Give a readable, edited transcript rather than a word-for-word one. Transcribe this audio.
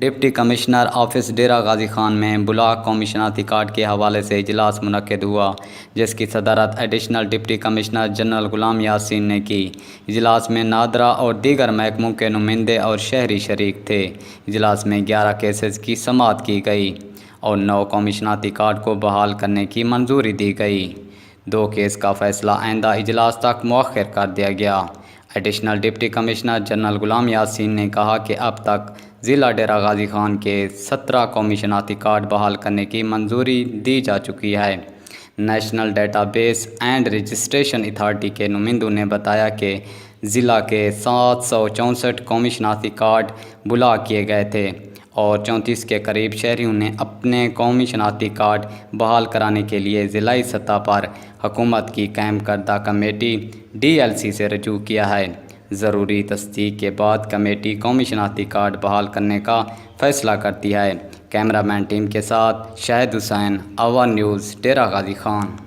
Deputy commissioner office Dera Ghazi Khan میں block قومی شناختی کارڈ کے حوالے سے اجلاس منعقد ہوا، جس کی صدارت additional deputy commissioner general Ghulam Yasin نے کی۔ اجلاس میں نادرہ اور دیگر محکموں کے نمائندے اور شہری شریک تھے۔ اجلاس میں 11 کیسز کی سماعت کی گئی اور 9 قومی شناختی کارڈ کو بحال کرنے کی منظوری دی گئی۔ 2 کیس کا فیصلہ آئندہ اجلاس تک مؤخر کر دیا گیا۔ Additional deputy commissioner general Ghulam Yasin نے کہا کہ اب تک ضلع ڈیرہ غازی خان کے 17 قومی شناختی کارڈ بحال کرنے کی منظوری دی جا چکی ہے۔ National data base and registration authority کے نمائندوں نے بتایا کہ ضلع کے 764 قومی شناختی کارڈ بلاک کیے گئے تھے اور 34 کے قریب شہریوں نے اپنے قومی شناختی کارڈ بحال کرانے کے لیے ضلعی سطح پر حکومت کی قائم کردہ کمیٹی DLC سے رجوع کیا ہے۔ ضروری تصدیق کے بعد کمیٹی قومی شناختی کارڈ بحال کرنے کا فیصلہ کرتی ہے۔ کیمرہ مین ٹیم کے ساتھ شاہد حسین، آوا نیوز، ڈیرہ غازی خان۔